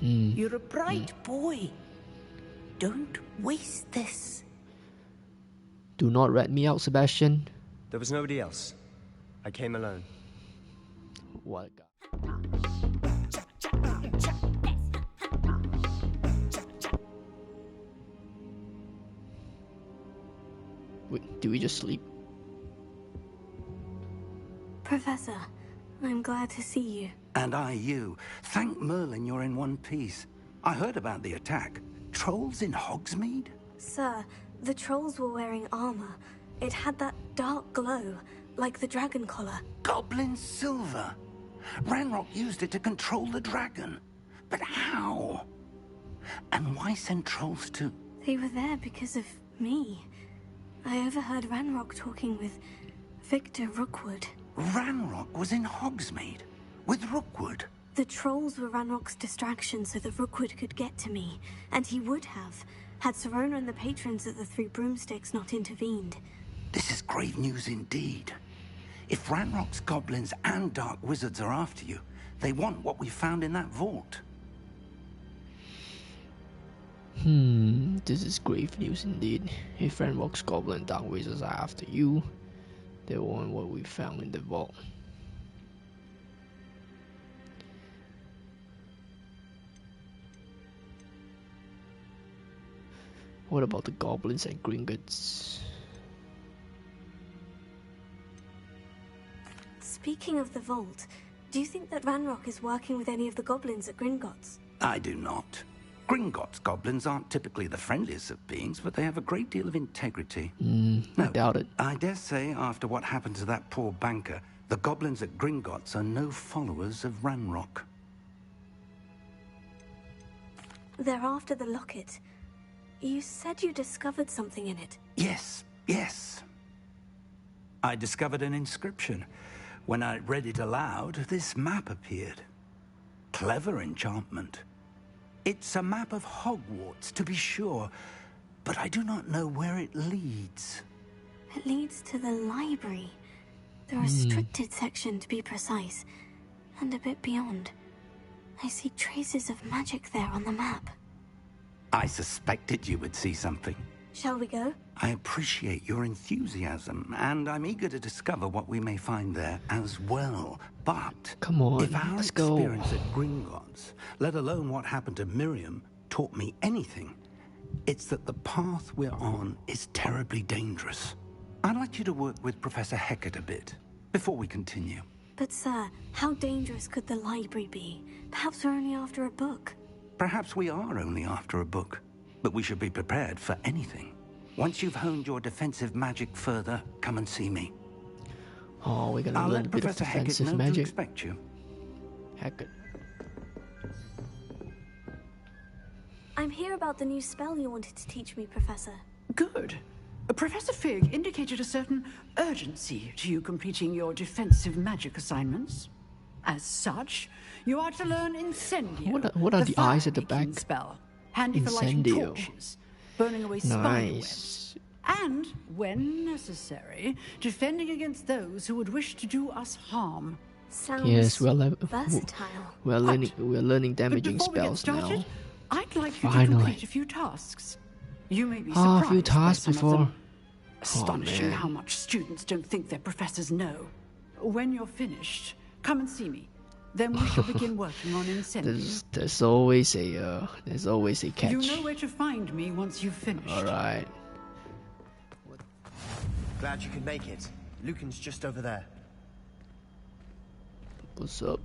You're a bright boy. Don't waste this. Do not rat me out, Sebastian. There was nobody else. I came alone. What a guy. Wait, do we just sleep? Professor, I'm glad to see you. And I you. Thank Merlin you're in one piece. I heard about the attack. Trolls in Hogsmeade? Sir, the trolls were wearing armor. It had that dark glow, like the dragon collar. Goblin silver. Ranrock used it to control the dragon. But how? And why send trolls to... They were there because of me. I overheard Ranrock talking with Victor Rookwood. Ranrock was in Hogsmeade with Rookwood. The trolls were Ranrock's distraction so that Rookwood could get to me, and he would have, had Sirona and the patrons of the Three Broomsticks not intervened. This is grave news indeed. If Ranrock's goblins and dark wizards are after you, they want what we found in that vault. This is grave news indeed. If Ranrock's goblin and dark wizards are after you, they want what we found in the vault. What about the goblins and Gringotts? Speaking of the vault, do you think that Ranrock is working with any of the goblins at Gringotts? I do not. Gringotts goblins aren't typically the friendliest of beings, but they have a great deal of integrity. I doubt it. I dare say after what happened to that poor banker, the goblins at Gringotts are no followers of Ranrock. They're after the locket. You said you discovered something in it. Yes. I discovered an inscription. When I read it aloud, this map appeared. Clever enchantment. It's a map of Hogwarts, to be sure, but I do not know where it leads. It leads to the library. The restricted section, to be precise, and a bit beyond. I see traces of magic there on the map. I suspected you would see something. Shall we go? I appreciate your enthusiasm, and I'm eager to discover what we may find there as well. But Come on, if our let's go. experience at Gringotts, let alone what happened to Miriam, taught me anything, it's that the path we're on is terribly dangerous. I'd like you to work with Professor Hecat a bit before we continue. But sir, how dangerous could the library be? Perhaps we're only after a book. Perhaps we are only after a book, but we should be prepared for anything. Once you've honed your defensive magic further, come and see me. Oh, we're gonna I'll learn let a bit of Professor Hecat defensive know to magic. expect you. Hecat. I'm here about the new spell you wanted to teach me, Professor. Good. Professor Fig indicated a certain urgency to you completing your defensive magic assignments. As such, you are to learn Incendio. What are the eyes at the fire-making back? Spell, handy for lighting Incendio. torches, burning away spider Nice. webs, and, when necessary, defending against those who would wish to do us harm. Sounds Yes, we're versatile. learning But damaging before we get spells started, now. I'd like you to Finally. complete a few tasks. You may be A surprised few by tasks some of before. them. Astonishing man. how much students don't think their professors know. When you're finished, come and see me. Then we shall begin working on Incendio. There's always a catch. You know where to find me once you've finished. All right. Glad you could make it. Lucan's just over there. What's up?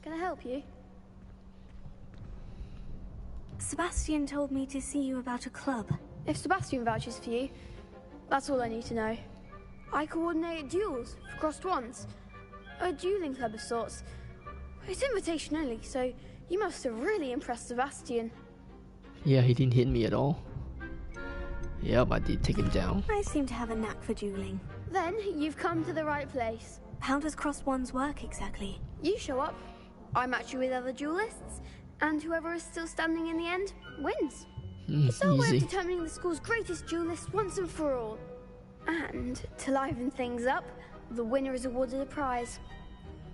Can I help you? Sebastian told me to see you about a club. If Sebastian vouches for you, that's all I need to know. I coordinate duels for crossed ones. A dueling club of sorts. It's invitation only, so you must have really impressed Sebastian. Yeah, he didn't hit me at all. Yep, I did take him down. I seem to have a knack for dueling. Then you've come to the right place. How does crossed ones work exactly? You show up, I match you with other duelists, and whoever is still standing in the end wins. It's our way of Easy. determining the school's greatest duelist once and for all. And to liven things up, the winner is awarded a prize.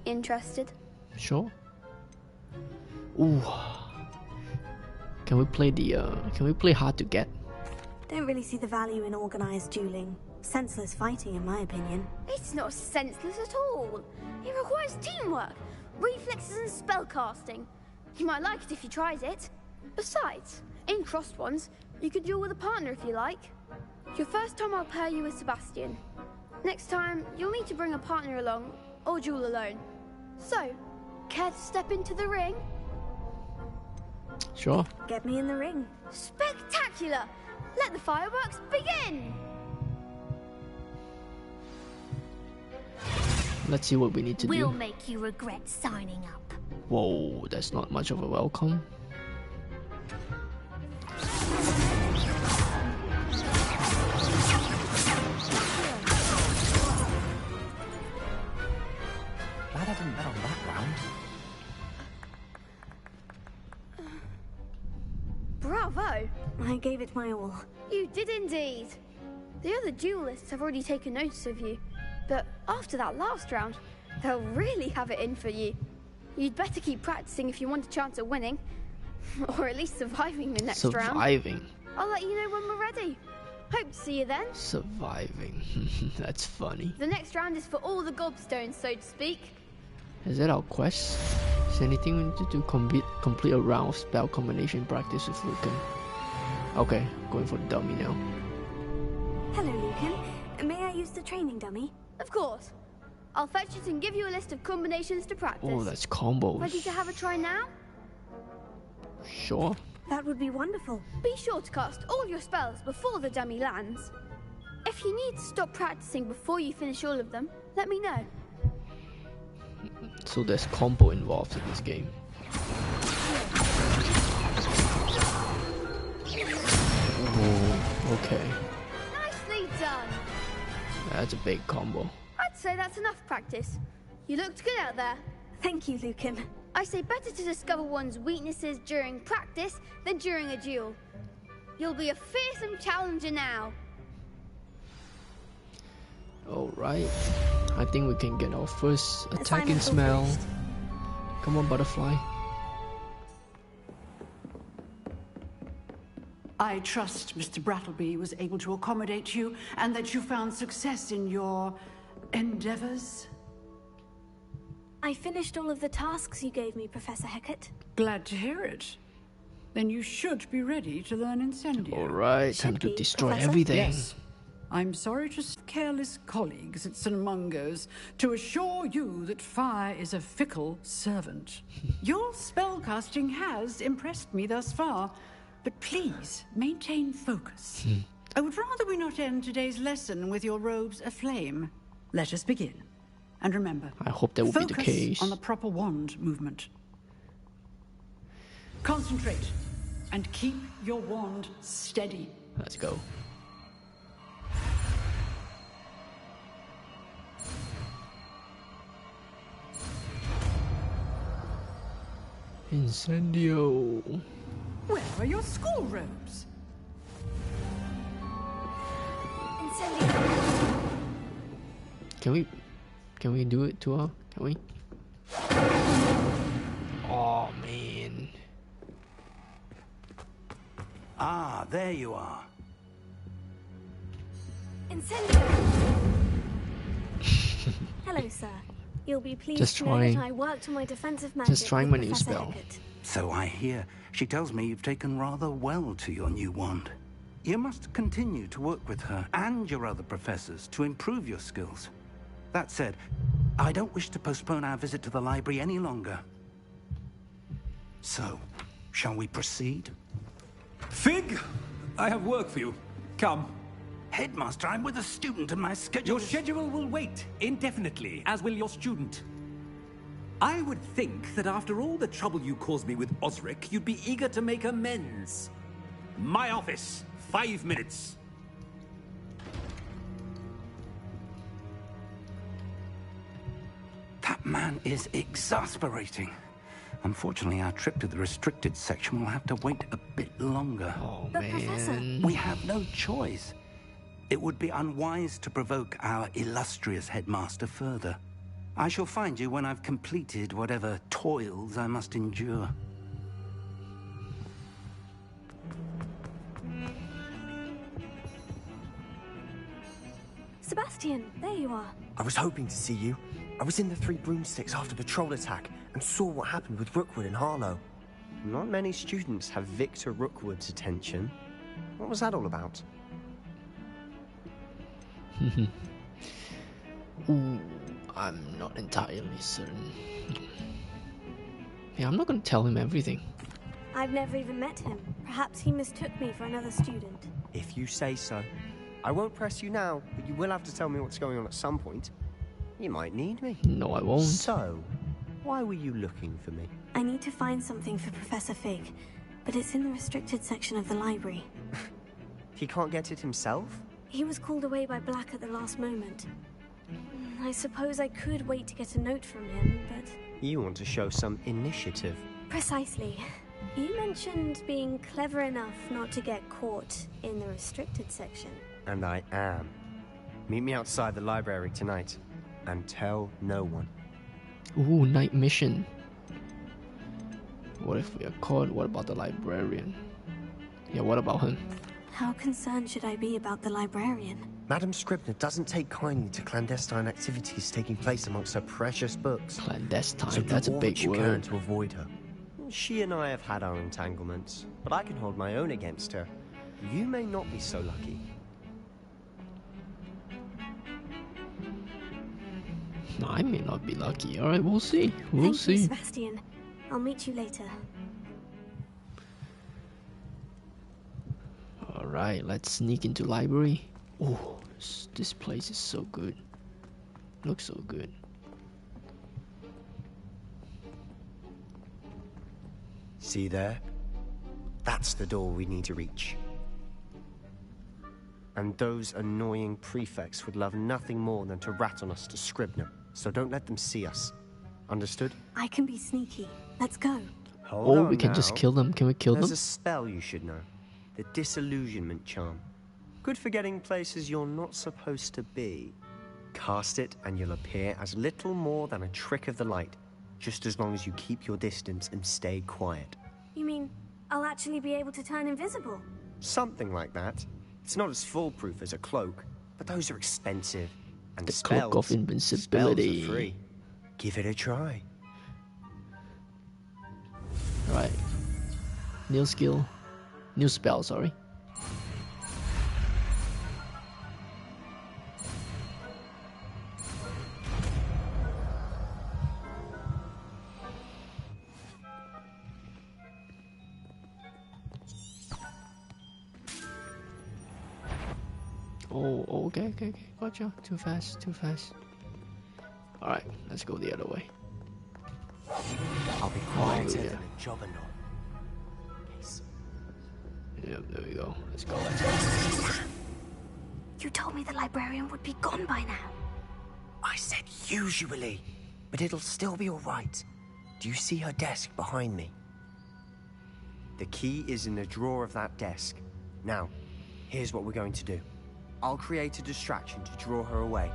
Interested? Sure. Ooh. Can we play hard to get? Don't really see the value in organized dueling. Senseless fighting, in my opinion. It's not senseless at all. It requires teamwork, reflexes and spellcasting. You might like it if you tried it. Besides, in Crossed Ones, you could duel with a partner if you like. Your first time I'll pair you with Sebastian. Next time, you'll need to bring a partner along, or duel alone. So, care to step into the ring? Sure. Get me in the ring. Spectacular! Let the fireworks begin! Let's see what we need to We'll do. make you regret signing up. Whoa, that's not much of a welcome. Glad I didn't bet on that round. Bravo! I gave it my all. You did indeed. The other duelists have already taken notice of you, but after that last round, they'll really have it in for you. You'd better keep practicing if you want a chance at winning, or at least surviving the next round. Surviving. I'll let you know when we're ready. Hope to see you then. Surviving. That's funny. The next round is for all the gobstones, so to speak. Is that our quest? Is there anything we need to do? Complete a round of spell combination practice with Lucan. Okay, going for the dummy now. Hello, Lucan. May I use the training dummy? Of course. I'll fetch it and give you a list of combinations to practice. Oh, that's combos. Ready to have a try now? Sure. That would be wonderful. Be sure to cast all your spells before the dummy lands. If you need to stop practicing before you finish all of them, let me know. So there's combo involved in this game. Oh, okay. Nicely done. That's a big combo. I'd say that's enough practice. You looked good out there. Thank you, Lucan. I say better to discover one's weaknesses during practice than during a duel. You'll be a fearsome challenger now. Alright. I think we can get our first attacking Assignment smell. fulfilled. Come on, butterfly. I trust Mr. Brattleby was able to accommodate you and that you found success in your endeavors. I finished all of the tasks you gave me, Professor Hecat. Glad to hear it. Then you should be ready to learn Incendio. Alright, time Should to be, destroy Professor. everything. Yes. I'm sorry to careless colleagues at St. Mungo's to assure you that fire is a fickle servant. Your spellcasting has impressed me thus far, but please maintain focus. I would rather we not end today's lesson with your robes aflame. Let us begin. And remember, I hope that will be the focus case. on the proper wand movement. Concentrate and keep your wand steady. Let's go. Incendio. Where are your school robes? Incendio. Can we do it to her? Can we? Oh man. Ah, there you are. Incendio. Hello, sir. You'll be pleased Just to know trying- that I worked on my defensive magic trying with my new Professor spell. Hecat. So I hear. She tells me you've taken rather well to your new wand. You must continue to work with her and your other professors to improve your skills. That said, I don't wish to postpone our visit to the library any longer. So, shall we proceed? Fig, I have work for you. Come. Headmaster, I'm with a student and my schedule Your schedule will wait indefinitely, as will your student. I would think that after all the trouble you caused me with Osric, you'd be eager to make amends. My office, 5 minutes. That man is exasperating. Unfortunately, our trip to the restricted section will have to wait a bit longer. Oh But Professor- man. We have no choice. It would be unwise to provoke our illustrious headmaster further. I shall find you when I've completed whatever toils I must endure. Sebastian, there you are. I was hoping to see you. I was in the Three Broomsticks after the troll attack and saw what happened with Rookwood and Harlow. Not many students have Victor Rookwood's attention. What was that all about? Ooh, I'm not entirely certain. Yeah, I'm not gonna tell him everything. I've never even met him. Perhaps he mistook me for another student. If you say so. I won't press you now, but you will have to tell me what's going on at some point. You might need me. No, I won't. So, why were you looking for me? I need to find something for Professor Fig, but it's in the restricted section of the library. He can't get it himself? He was called away by Black at the last moment. I suppose I could wait to get a note from him, but... You want to show some initiative. Precisely. You mentioned being clever enough not to get caught in the restricted section. And I am. Meet me outside the library tonight, and tell no one. Ooh, night mission. What if we are caught? What about the librarian? Yeah, what about him? How concerned should I be about the librarian? Madam Scribner doesn't take kindly to clandestine activities taking place amongst her precious books. Clandestine, So that's a do all big that you can word. to avoid her. She and I have had our entanglements, but I can hold my own against her. You may not be so lucky. I may not be lucky. Alright, we'll see. We'll Thank see. you, Sebastian. I'll meet you later. Alright, let's sneak into library. Oh, this place is so good. Looks so good. See there? That's the door we need to reach. And those annoying prefects would love nothing more than to rat on us to Scribner, so don't let them see us. Understood? I can be sneaky. Let's go. Hold Or on we can just now. kill them. Can we kill There's them? a spell you should know. The Disillusionment Charm. Good for getting places you're not supposed to be. Cast it and you'll appear as little more than a trick of the light, just as long as you keep your distance and stay quiet. You mean I'll actually be able to turn invisible? Something like that. It's not as foolproof as a cloak, but those are expensive. And The spells, Cloak of Invincibility. Spells are free. Give it a try. Right. New skill. New spell, sorry. Oh, okay. Gotcha. Too fast. Alright, let's go the other way. I'll be quieter yeah. than a jobberknoll. Case. Yep, there we go. Let's go. You told me the librarian would be gone by now. I said usually, but it'll still be all right. Do you see her desk behind me? The key is in the drawer of that desk. Now, here's what we're going to do. I'll create a distraction to draw her away.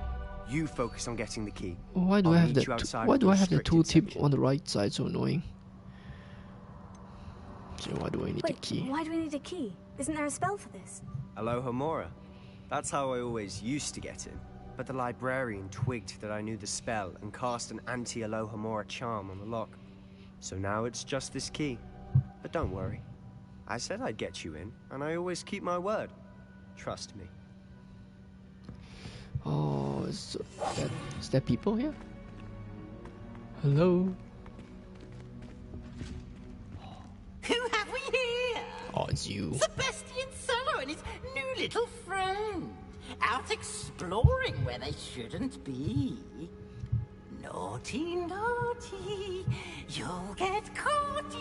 You focus on getting the key. Why do I'll I have meet the you outside Why of do I have the restricted tooltip section. on the right side? So annoying. So why do I need the Wait, key? why do we need a key? Isn't there a spell for this? Alohomora. That's how I always used to get in. But the librarian twigged that I knew the spell and cast an anti-Alohomora charm on the lock. So now it's just this key. But don't worry. I said I'd get you in, and I always keep my word. Trust me. Oh, is there people here? Hello? Who have we here? Oh, it's you. Sebastian Solo and his new little friend. Out exploring where they shouldn't be. Naughty, naughty, you'll get caughty.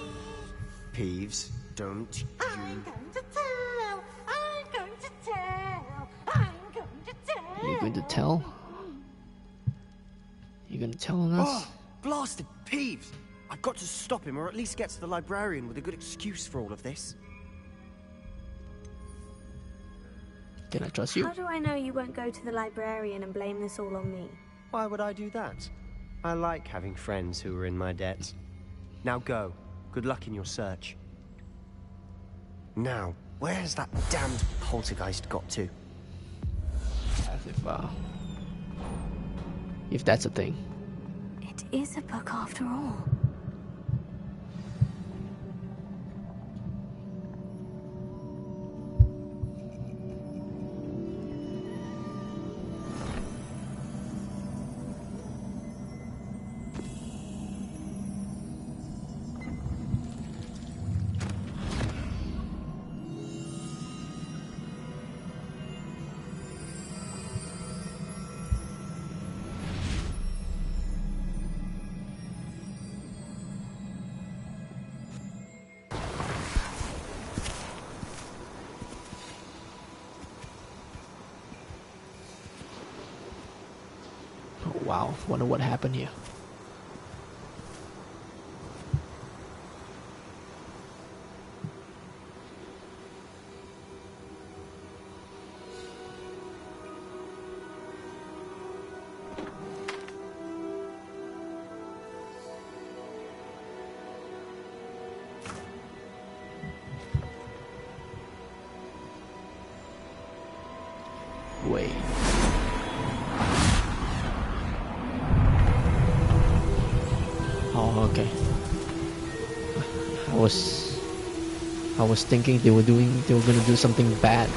Peeves, don't you... I'm going to tell, I'm going to tell, I'm going to tell. You're going to tell? You're going to tell on us? Oh, blasted Peeves! I've got to stop him, or at least get to the librarian with a good excuse for all of this. Can I trust you? How do I know you won't go to the librarian and blame this all on me? Why would I do that? I like having friends who are in my debt. Now go. Good luck in your search. Now, where has that damned poltergeist got to? As if that's a thing. It is a book after all. Wow, wonder what happened here. Wait. Oh, okay. I was thinking they were gonna do something bad.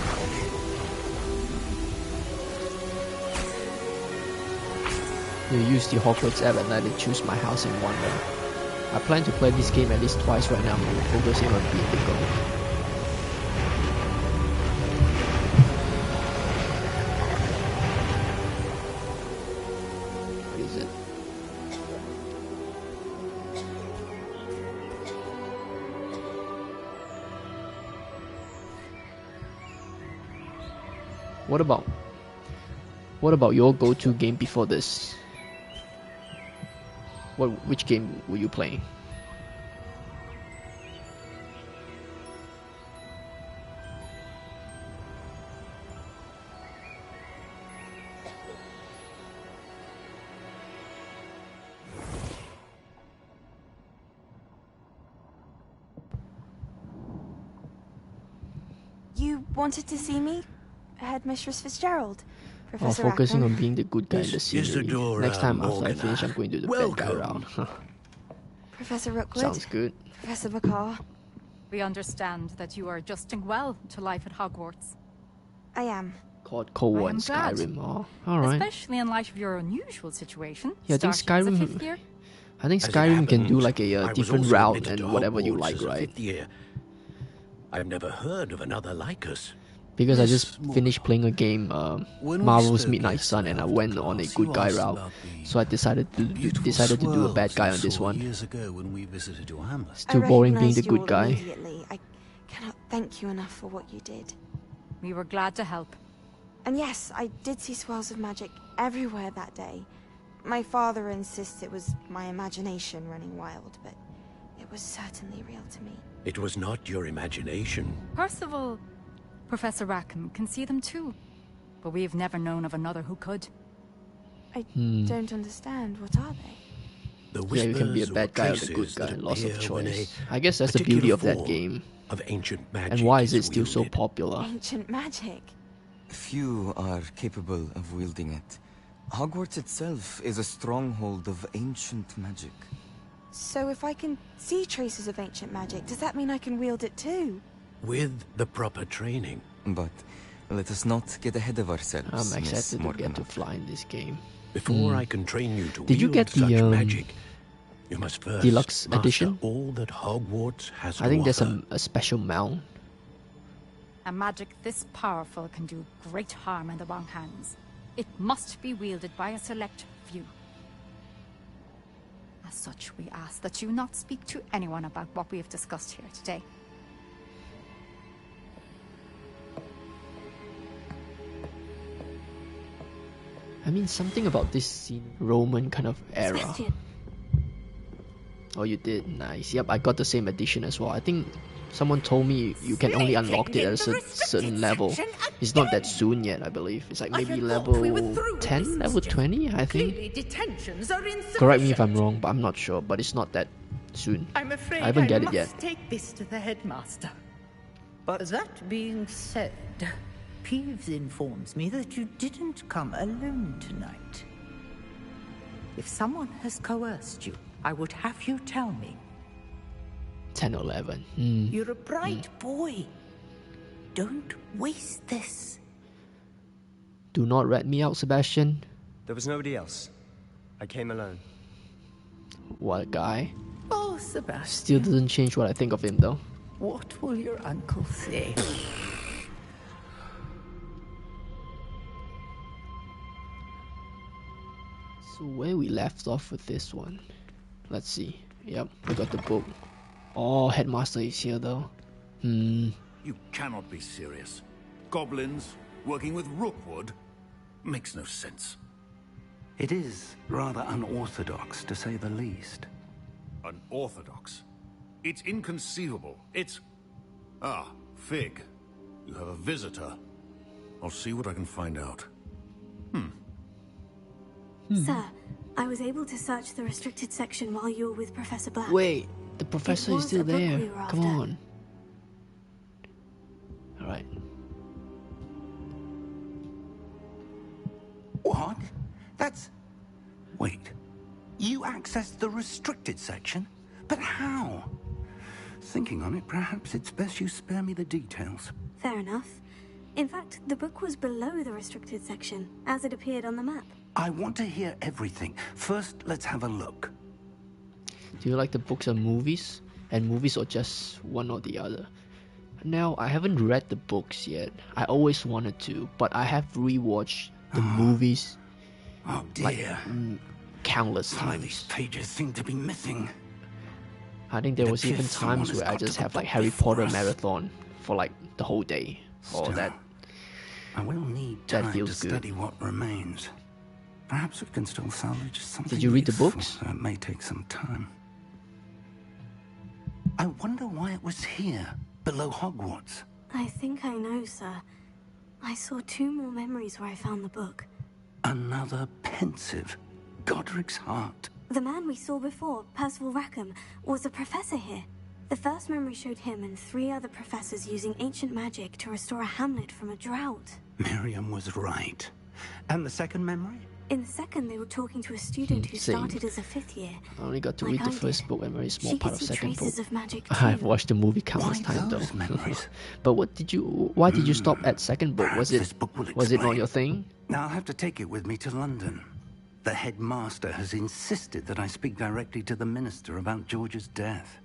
You use the Hogwarts app at night to choose my house in Wonder. I plan to play this game at least twice right now, focusing on beating the goal. What is it? What about your go-to game before this? Which game were you playing? You wanted to see me? Headmistress Fitzgerald? Professor Focusing Rackham? on being the good guy in the scenery. Next time after I finish, I'm going to do the bad guy round. Professor Rookwood? Sounds good. Professor McCaw? We understand that you are adjusting well to life at Hogwarts. I am. Called Cold War I am and glad. Skyrim. Oh, alright. Especially in light of your unusual situation. Yeah, I think starting as a Skyrim. fifth year. I think As it Skyrim can do happens, like I a was different also route admitted and to whatever you Hogwarts like, as a right? fifth year. I've never heard of another like us. Because I Miss just finished playing a game, When we Marvel's spoke Midnight Sun, and I went on a class, good you guy asked route. about the So I decided to do a bad swirls guy you on this saw one. Years ago when we visited your hamlet. It's too boring being the recognized you good all guy. Immediately. I cannot thank you enough for what you did. We were glad to help. And yes, I did see swirls of magic everywhere that day. My father insists it was my imagination running wild, but it was certainly real to me. It was not your imagination. Percival, Professor Rackham can see them too. But we've never known of another who could. I don't understand. What are they? The Yeah, you can be a whispers or bad guy or the traces good guy, that lots of appear when a choice. I guess that's the beauty of that particular game. form of ancient magic And why is it is still so wielded. popular? Ancient magic. Few are capable of wielding it. Hogwarts itself is a stronghold of ancient magic. So if I can see traces of ancient magic, does that mean I can wield it too? With the proper training. But let us not get ahead of ourselves, I'm Miss excited to Morgana. get to fly in this game. Before I can train you to Did you wield get the, such magic, you must first deluxe master edition? all that Hogwarts has I think to there's offer. a special mount. A magic this powerful can do great harm in the wrong hands. It must be wielded by a select few. As such, we ask that you not speak to anyone about what we have discussed here today. I mean, something about this scene, Roman kind of era. Sebastian. Oh, you did? Nice. Yep, I got the same edition as well. I think someone told me you can only unlock it at a certain level. It's not that soon yet, I believe. It's like maybe level 10, level 20, I think. Correct me if I'm wrong, but I'm not sure. But it's not that soon. I'm afraid I haven't get it yet. Take this to the headmaster. But that being said, Peeves informs me that you didn't come alone tonight. If someone has coerced you, I would have you tell me. 10 or 11. You're a bright boy. Don't waste this. Do not rat me out, Sebastian. There was nobody else. I came alone. What a guy. Oh, Sebastian. Still doesn't change what I think of him, though. What will your uncle say? So where we left off with this one? Let's see. Yep, we got the book. Oh, Headmaster is here though. You cannot be serious. Goblins working with Rookwood makes no sense. It is rather unorthodox, to say the least. Unorthodox? It's inconceivable. It's... Ah, Fig. You have a visitor. I'll see what I can find out. Sir, I was able to search the restricted section while you were with Professor Black. Wait, the professor is still there. Come on. Alright. What? That's... Wait. You accessed the restricted section? But how? Thinking on it, perhaps it's best you spare me the details. Fair enough. In fact, the book was below the restricted section, as it appeared on the map. I want to hear everything. First, let's have a look. Do you like the books and movies? And movies or just one or the other? Now, I haven't read the books yet. I always wanted to, but I have rewatched the movies. Oh dear. Like, countless Some of times. these pages seem to be missing. I think there was even times where I just have like Harry Potter marathon for like the whole day. Or that. I will need time to study what remains. Perhaps we can still salvage something. Did you read the useful. books? It may take some time. I wonder why it was here, below Hogwarts. I think I know, sir. I saw 2 more memories where I found the book. Another pensive. Godric's heart. The man we saw before, Percival Rackham, was a professor here. The first memory showed him and 3 other professors using ancient magic to restore a hamlet from a drought. Miriam was right. And the second memory? In the second, they were talking to a student who started as a 5th year. I only got to read the first book and very small part of second book. Of magic I've watched the movie countless times though. But why did you stop at second book? Was it not your thing? Now I'll have to take it with me to London. The headmaster has insisted that I speak directly to the minister about George's death.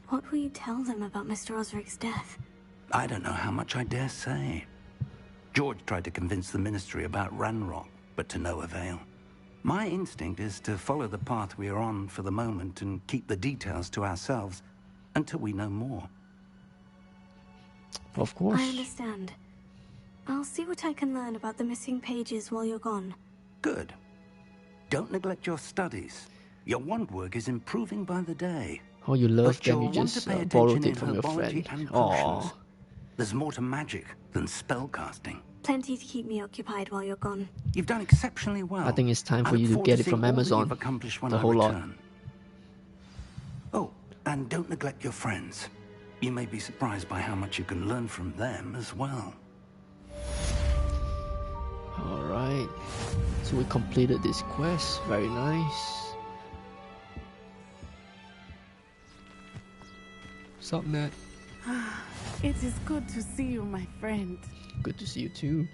What will you tell them about Mr. Osric's death? I don't know how much I dare say. George tried to convince the ministry about Ranrock, but to no avail. My instinct is to follow the path we are on for the moment and keep the details to ourselves until we know more. Of course. I understand. I'll see what I can learn about the missing pages while you're gone. Good. Don't neglect your studies. Your wand work is improving by the day. Oh, you love But them, you you'll want just to pay borrowed attention it from in your herbology friend. and Aww. potions. There's more to magic than spellcasting. Plenty to keep me occupied while you're gone. You've done exceptionally well. I think it's time for I you look to forward get it seeing from all that Amazon. you've accomplished when The I whole lot. return. Oh, and don't neglect your friends. You may be surprised by how much you can learn from them as well. Alright. So we completed this quest. Very nice. What's up, Nat? It is good to see you, my friend. Good to see you too.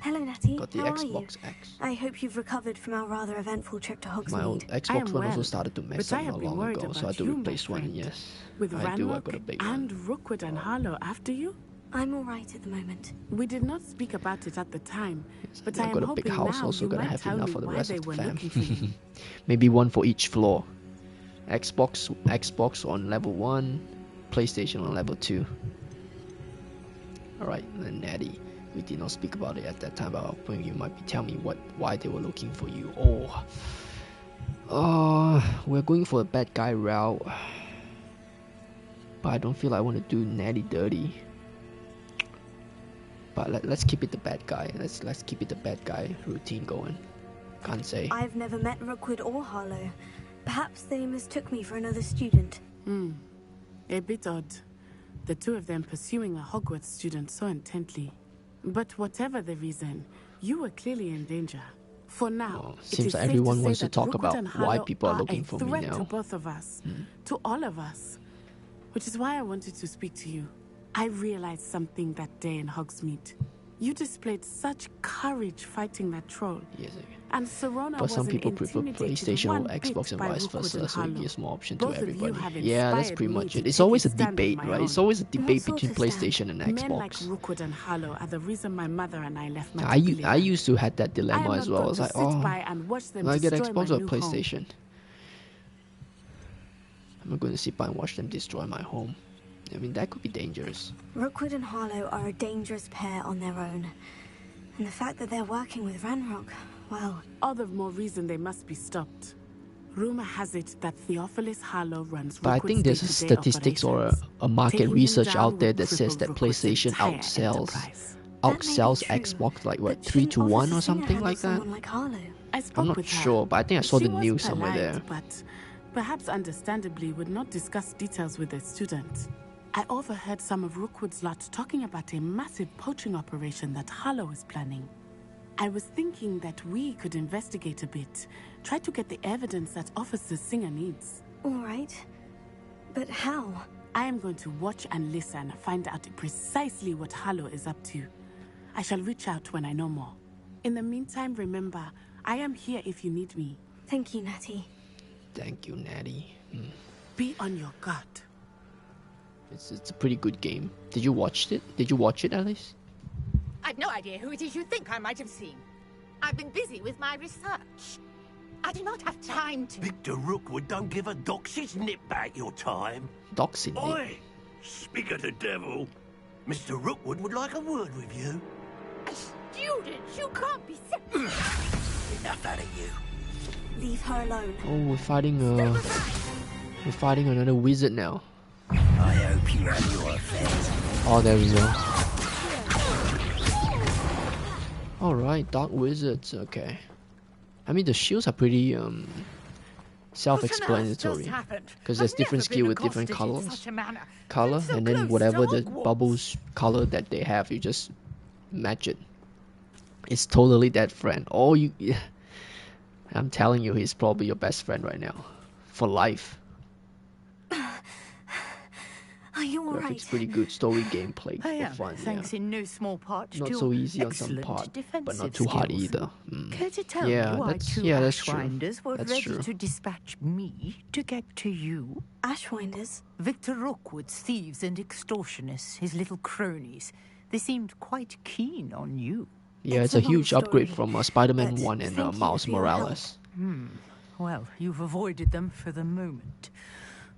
Hello, Natty. Got the How Xbox are you? X. I hope you've recovered from our rather eventful trip to Hogsmeade. My old Xbox One also started to mess but up I have not been long worried ago, so I about had to you, replace my one. friend. Yes, With I do. I Ranrock got a big and Rookwood and Harlow after you? I'm all right at the moment. We did not speak about it at the time, but I I am got a hoping big house, now also you gonna might have tell enough me for the why rest they of the were fam. looking for you. Maybe one for each floor. Xbox on level 1, PlayStation on level 2. Alright, then Natty. we did not speak about it at that time, but when you might tell me why they were looking for you. We're going for a bad guy route, but I don't feel like I want to do Natty dirty. But let's keep it the bad guy. Let's keep it the bad guy routine going. Can't say. I've never met Rookwood or Harlow. Perhaps they mistook me for another student. A bit odd. The two of them pursuing a Hogwarts student so intently. But whatever the reason, you were clearly in danger. For now, seems like everyone wants to talk about why people are looking for me now. To both of us, to all of us. Which is why I wanted to speak to you. I realized something that day in Hogsmeade. You displayed such courage fighting that troll. Yes, and Serona but some people prefer PlayStation or Xbox and vice versa, so it gives more option to everybody. Yeah, that's pretty much it. It's always a debate, right? It's always a debate between PlayStation and Xbox. Men like Rookwood and Harlow are the reason my mother and I left my I used to have that dilemma as well. I was like, do I get Xbox or PlayStation? I'm not going to sit by and watch them destroy my home. I mean, that could be dangerous. Rookwood and Harlow are a dangerous pair on their own. And the fact that they're working with Ranrock, well... all the more reason they must be stopped. Rumor has it that Theophilus Harlow runs But I think there's a statistics or a market research out there that says that PlayStation outsells Xbox like what, 3-1 or something like that? I'm not sure, but I think I saw the news somewhere there. But perhaps understandably would not discuss details with a student. I overheard some of Rookwood's lot talking about a massive poaching operation that Harlow is planning. I was thinking that we could investigate a bit, try to get the evidence that Officer Singer needs. All right. But how? I am going to watch and listen, find out precisely what Harlow is up to. I shall reach out when I know more. In the meantime, remember, I am here if you need me. Thank you, Natty. Thank you, Natty. Be on your guard. It's a pretty good game. Did you watch it? Did you watch it, Alice? I've no idea who it is you think I might have seen. I've been busy with my research. I do not have time to... Victor Rookwood don't give a doxy's nip back your time. Doxy nip? Oi! Speak of the devil. Mr. Rookwood would like a word with you. A student? You can't be... Enough out of you. Leave her alone. Oh, we're fighting another wizard now. I hope you have your affairs. Oh, there we go. Alright, Dark Wizards, okay. I mean, the shields are pretty self-explanatory. Because there's different skill with different colors. And then whatever the bubbles color that they have, you just match it. It's totally that friend. I'm telling you, he's probably your best friend right now. For life. Are you alright? Graphics pretty good, story gameplay for fun. Thanks in no small part not to so easy on some part, but not too hard either. Care to tell me why two Ashwinders were ready true. to dispatch me to get to you? Ashwinders? Victor Rookwood's thieves and extortionists, his little cronies. They seemed quite keen on you. Yeah, it's a huge upgrade from Spider-Man 1 and Miles Morales. Well, you've avoided them for the moment.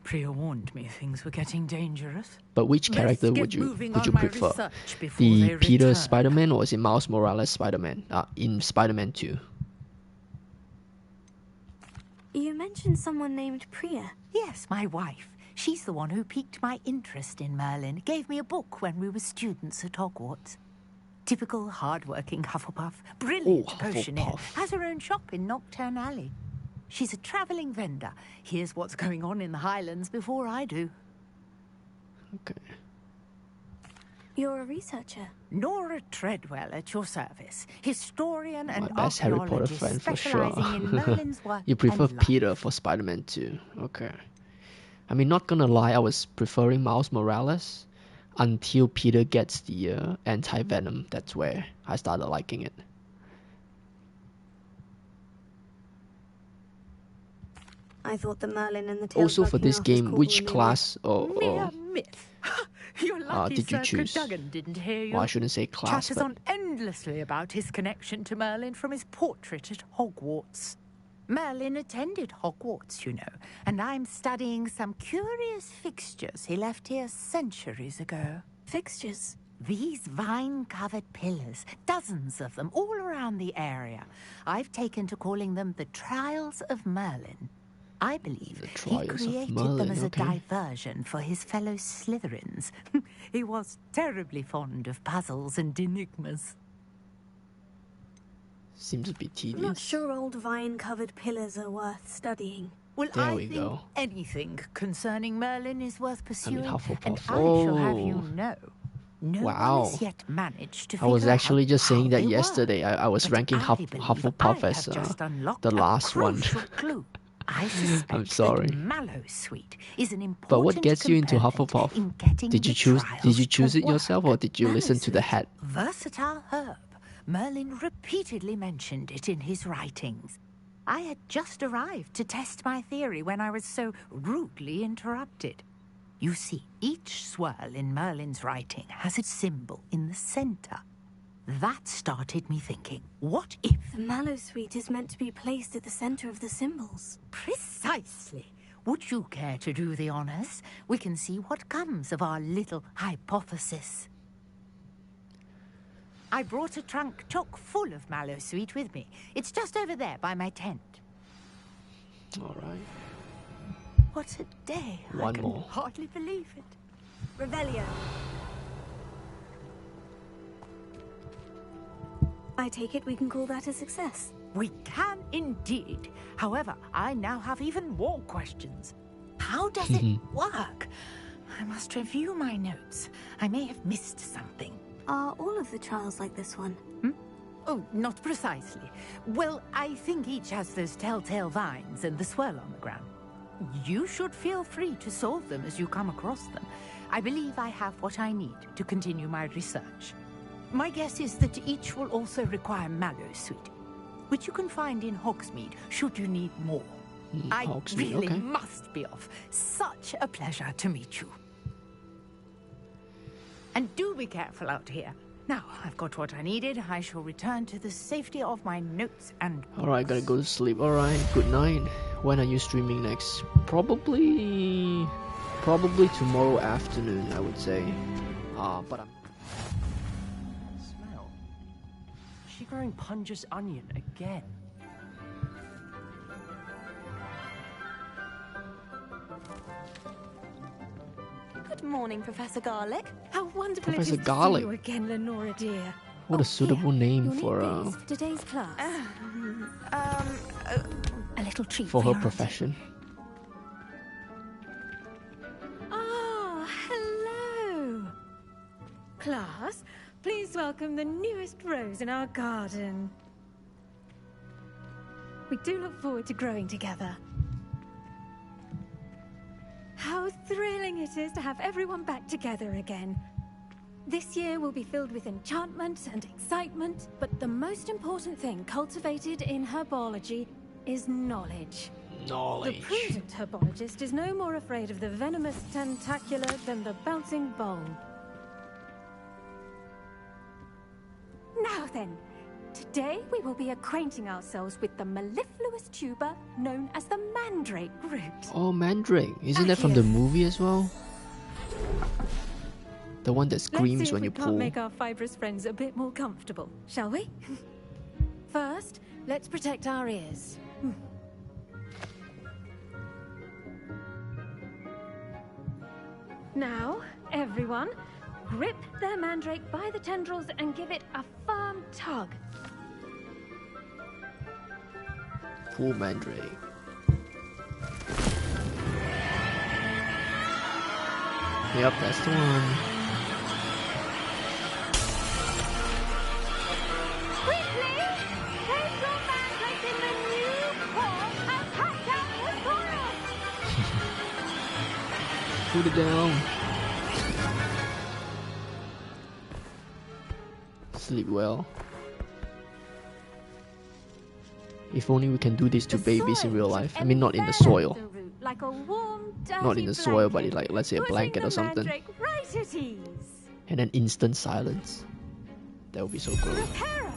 Priya warned me things were getting dangerous. But which character would you prefer? The Peter Spider-Man or is it Miles Morales Spider-Man in Spider-Man 2? You mentioned someone named Priya. Yes, my wife. She's the one who piqued my interest in Merlin. Gave me a book when we were students at Hogwarts. Typical hard-working Hufflepuff. Brilliant potioneer. Has her own shop in Nocturne Alley. She's a travelling vendor. Here's what's going on in the Highlands before I do. Okay. You're a researcher. Nora Treadwell at your service. Historian and best Harry Potter fan for sure. You prefer Peter for Spider-Man 2. Okay. I mean, not gonna lie, I was preferring Miles Morales until Peter gets the anti-venom. That's where I started liking it. I thought the Merlin and the Tales also for this game, which class myth. You're lucky did you Sir choose? Cadogan didn't hear you. Well, I shouldn't say class, Chatters on endlessly about his connection to Merlin from his portrait at Hogwarts. Merlin attended Hogwarts, you know, and I'm studying some curious fixtures he left here centuries ago. Fixtures? These vine-covered pillars, dozens of them all around the area. I've taken to calling them the Trials of Merlin. I believe he created them as a diversion for his fellow Slytherins. He was terribly fond of puzzles and enigmas. Seems a bit tedious. I'm not sure old vine-covered pillars are worth studying. Well, There I we think go. anything concerning Merlin is worth pursuing, Hufflepuff. and I shall have you Oh. know, no Wow. one has yet managed to I was figure actually out just saying how that they yesterday. I was ranking Hufflepuff I as have just unlocked the a last one. crucial clue. I suspect I'm sorry. that Mallowsweet is an important But what gets you into component Hufflepuff? in getting Did you the choose? trials Did you to choose it work. yourself, or did you listen to the hat? Versatile herb. Merlin repeatedly mentioned it in his writings. I had just arrived to test my theory when I was so rudely interrupted. You see, each swirl in Merlin's writing has a symbol in the center. That started me thinking, what if... The Mallowsweet is meant to be placed at the center of the symbols. Precisely. Would you care to do the honors? We can see what comes of our little hypothesis. I brought a trunk chock full of Mallowsweet with me. It's just over there by my tent. All right. What a day. One I can more. hardly believe it. Revelio. I take it we can call that a success. We can indeed. However, I now have even more questions. How does it work? I must review my notes. I may have missed something. Are all of the trials like this one? Oh, not precisely. Well, I think each has those telltale vines and the swirl on the ground. You should feel free to solve them as you come across them. I believe I have what I need to continue my research. My guess is that each will also require Mallowsweet, which you can find in Hogsmeade should you need more. I Hogsmeade, really okay. must be off. Such a pleasure to meet you. And do be careful out here. Now, I've got what I needed. I shall return to the safety of my notes and... All right, gotta go to sleep. All right, good night. When are you streaming next? Probably tomorrow afternoon, I would say. But I'm. Smell. Is she growing Punja's onion again? Good morning, Professor Garlick. How wonderful Professor it is Garlic. to see you again, Lenora dear. What a suitable name You'll for need these for today's class. A little treat for her your auntie. profession. Ah, hello. Class, please welcome the newest rose in our garden. We do look forward to growing together. How thrilling it is to have everyone back together again. This year will be filled with enchantment and excitement, but the most important thing cultivated in herbology is knowledge. Knowledge. The prudent herbologist is no more afraid of the venomous tentacula than the bouncing bulb. Now then, today we will be acquainting ourselves with the mellifluous tuber known as the mandrake root. Oh, Mandrake. Isn't that from the movie as well? The one that Let's screams see when if you we can't pull. make our fibrous friends a bit more comfortable, shall we? First, let's protect our ears. Now, everyone, grip their mandrake by the tendrils and give it a firm tug. Pull Mandrake. Yep, that's the one. Quickly! Place your mandrake in the new pot and pack out the soil! Put it down. Sleep well. If only we can do this to babies in real life. I mean, not in the soil. Like a warm, dirty Not in the soil, but blanket, like, let's say a putting blanket the or something. mandrake right at ease. And then instant silence. That would be so cool. Reparo!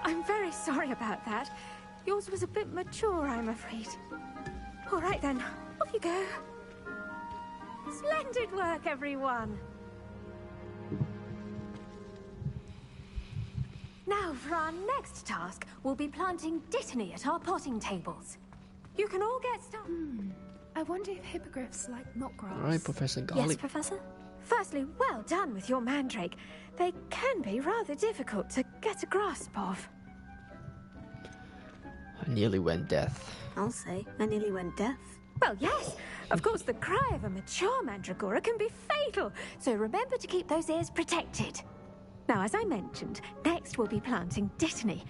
I'm very sorry about that. Yours was a bit mature, I'm afraid. All right then, off you go. Splendid work, everyone! Now, for our next task, we'll be planting Dittany at our potting tables. You can all get started. I wonder if hippogriffs like milk grass. Alright, Professor Garlic. Yes, Professor? Firstly, well done with your mandrake. They can be rather difficult to get a grasp of. I nearly went deaf. I'll say, I nearly went deaf. Well, yes. Of course, the cry of a mature mandragora can be fatal, so remember to keep those ears protected. Now, as I mentioned, next we'll be planting Dittany.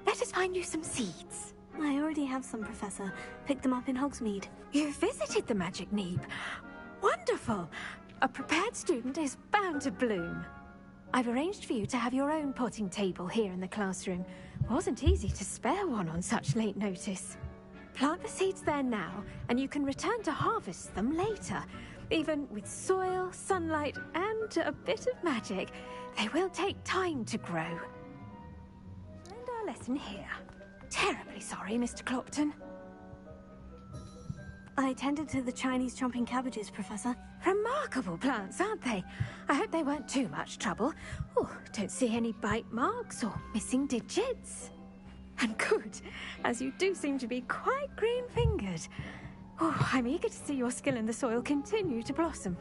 Let us find you some seeds. I already have some, Professor. Picked them up in Hogsmeade. You visited the Magic Neep. Wonderful. A prepared student is bound to bloom. I've arranged for you to have your own potting table here in the classroom. Wasn't easy to spare one on such late notice. Plant the seeds there now, and you can return to harvest them later. Even with soil, sunlight, and a bit of magic, they will take time to grow. End our lesson here. Terribly sorry, Mr. Clopton. I tended to the Chinese chomping cabbages, Professor. Remarkable plants, aren't they? I hope they weren't too much trouble. Oh, don't see any bite marks or missing digits. And good, as you do seem to be quite green-fingered. Oh, I'm eager to see your skill in the soil continue to blossom.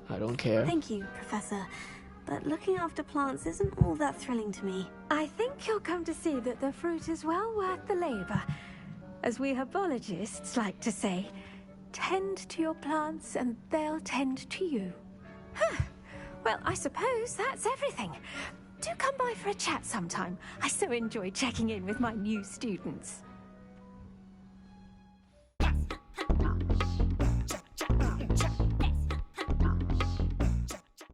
I don't care. Thank you, Professor. But looking after plants isn't all that thrilling to me. I think you'll come to see that the fruit is well worth the labor. As we herbologists like to say, tend to your plants and they'll tend to you. Huh. Well, I suppose that's everything. Do come by for a chat sometime. I so enjoy checking in with my new students.